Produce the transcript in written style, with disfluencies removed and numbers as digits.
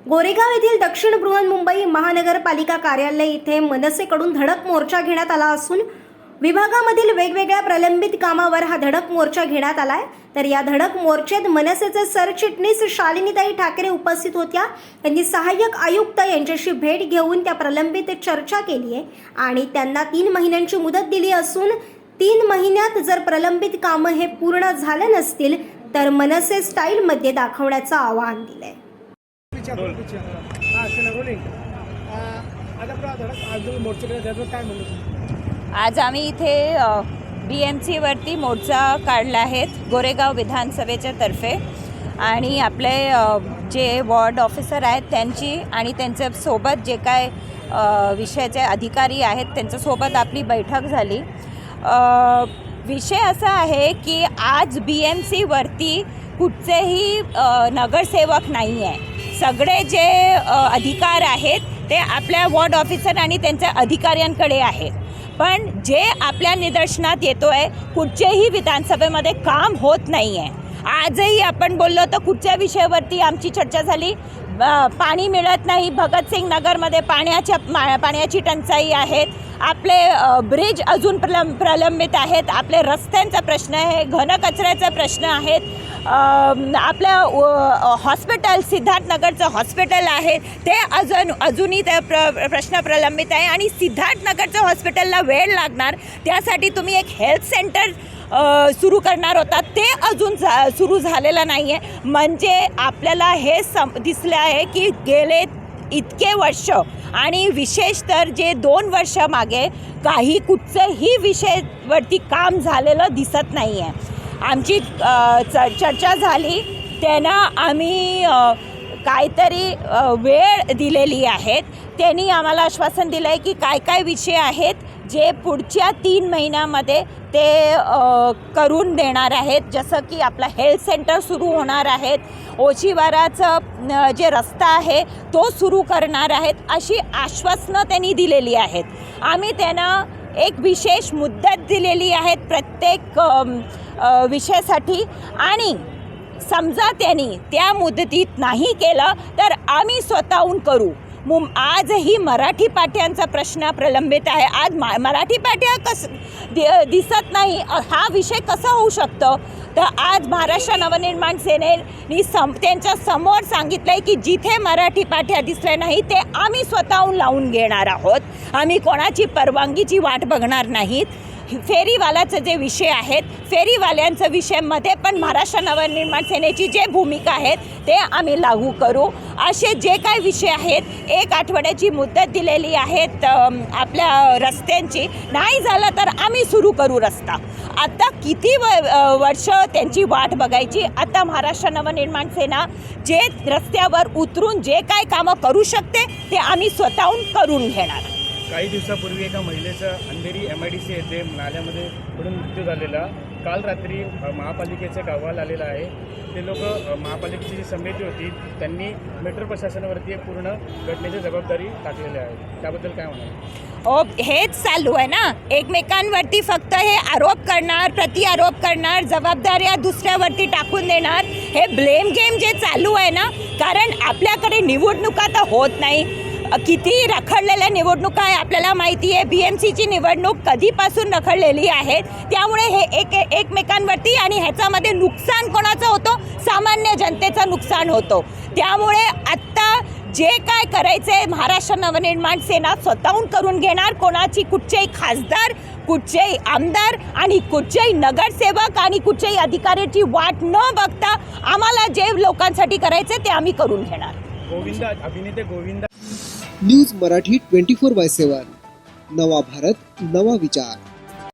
गोरेगाव येथील दक्षिण बृहन्मुंबई महानगरपालिका कार्यालय इथे मनसेकडून धडक मोर्चा घेण्यात आला असून विभागामधील वेगवेगळ्या प्रलंबित कामावर हा धडक मोर्चा घेण्यात आलाय। तर या धडक मोर्चात मनसेचे सरचिटणीस शालिनीताई ठाकरे उपस्थित होत्या। त्यांनी सहाय्यक आयुक्त यांच्याशी भेट घेऊन त्या प्रलंबित चर्चा केली आहे आणि त्यांना 3 महिन्यांची मुदत दिली असून 3 महिन्यात जर प्रलंबित कामं हे पूर्ण झाले नसतील तर मनसे स्टाईलमध्ये दाखवण्याचं आवाहन दिलंय। आज आम्ही इथे BMC वरती मोर्चा काढला आहे गोरेगाव विधानसभेच्या तर्फे आणि आपले जे वॉर्ड ऑफिसर आहेत त्यांची आणि त्यांच्या सोबत जे काय विषयाचे अधिकारी आहेत त्यांच्यासोबत आपली बैठक झाली। विषय असा आहे की आज BMC वरती कुठचेही नगरसेवक नाही आहे। सगळे जे अधिकार आहेत ते आपल्या वॉर्ड ऑफिसर आणि त्यांच्या अधिकाऱ्यांकडे आहेत, पण जे आपल्या निदर्शनात येतो आहे कुठच्याही विधानसभेमध्ये काम होत नाही आहे। आजही आपण बोललो तर कुठच्या विषयावरती आमची चर्चा झाली, पाणी मिळत नाही, भगतसिंग नगरमध्ये पाण्याची टंचाई आहे, आपले ब्रिज अजून प्रलंबित आहेत, आपले रस्त्यांचा प्रश्न आहे, घनकचऱ्याचा प्रश्न आहेत, आपल्या हॉस्पिटल सिद्धार्थनगरचं हॉस्पिटल आहे ते अजूनही त्या प्रश्न प्रलंबित आहे आणि सिद्धार्थनगरचं हॉस्पिटलला वेळ लागणार, त्यासाठी तुम्ही एक हेल्थ सेंटर सुरू करणार होता ते अजून सुरू झालेलं नाही आहे। म्हणजे आपल्याला हे दिसलं आहे की गेले इतके वर्ष आणि विशेष तर जे 2 वर्ष मागे काही कुठचंही विषयावरती काम झालेलं दिसत नाही आहे। आमची चर्चा झाली, त्यांना आम्ही काहीतरी वेळ दिलेली आहेत, त्यांनी आम्हाला आश्वासन दिलं आहे की काय विषय आहेत जे पुढच्या 3 महिन्यामध्ये ते करून देणार आहेत। जसं की आपला हेल्थ सेंटर सुरू होणार आहेत, ओशीवाराचं जे रस्ता आहे तो सुरू करणार आहेत, अशी आश्वासनं त्यांनी दिलेली आहेत। आम्ही त्यांना एक विशेष मुदत दिलेली आहे प्रत्येक विषयासाठी आणि समजा त्यांनी त्या मुदतीत नाही केलं तर आम्ही स्वतःहून करू। आजही मराठी पाट्यांचा प्रश्न प्रलंबित आहे। आज मराठी पाट्या दिसत नाही, हा विषय कसा होऊ शकतो? तर आज महाराष्ट्र नवनिर्माण सेनेने त्यांच्या समोर सांगितलं आहे की जिथे मराठी पाट्या दिसल्या नाही ते आम्ही स्वतःहून लावून घेणार आहोत। आम्ही कोणाची परवानगीची वाट बघणार नाहीत। फेरीवाल्याचे जे विषय आहेत, फेरीवाल्यांच्या विषयामध्ये पण महाराष्ट्र नवनिर्माण सेनेची जे भूमिका आहेत ते आम्ही लागू करू। असे जे काही विषय आहेत 1 आठवड्याची मुदत दिलेली आहेत आपल्या रस्त्यांची, नाही झालं तर आम्ही सुरू करू रस्ता। आता किती वर्ष त्यांची वाट बघायची? आता महाराष्ट्र नवनिर्माण सेना जे रस्त्यावर उतरून जे काय कामं करू शकते ते आम्ही स्वतःहून करून घेणार। काही दिवसापूर्वी एका महिलेचा अंधेरी MIDC येथे नाल्यामध्ये पडून मृत्यू झालेला, काल रात्री महापालिकेचा अहवाल आलेला आहे। ते लोक महापालिकेची जी समिती होती त्यांनी मेट्रो प्रशासनावरती एक पूर्ण घटनेची जबाबदारी टाकलेली आहे, त्याबद्दल काय म्हणाल? हेच चालू आहे ना, एकमेकांवरती फक्त हे आरोप करणार, प्रति-आरोप करणार, जबाबदाऱ्या दुसऱ्यावरती टाकून देणार, हे ब्लेम गेम जे चालू आहे ना, कारण आपल्याकडे निवडणुका तर होत नाही, किती रखडलेल्या निवडणुका आहे आपल्याला माहिती आहे। BMCची निवडणूक कधीपासून रखडलेली आहे, त्यामुळे हे एकमेकांवरती आणि ह्याच्यामध्ये नुकसान कोणाचं होतं? सामान्य जनतेचं नुकसान होतं। त्यामुळे आत्ता जे काय करायचं आहे महाराष्ट्र नवनिर्माण सेना स्वतःहून करून घेणार। कोणाची कुठचेही खासदार, कुठचेही आमदार आणि कुठचेही नगरसेवक आणि कुठचेही अधिकाऱ्याची वाट न बघता आम्हाला जे लोकांसाठी करायचं ते आम्ही करून घेणार। अभिनेते गोविंदा न्यूज मराठी 24/7 नवा भारत नवा विचार।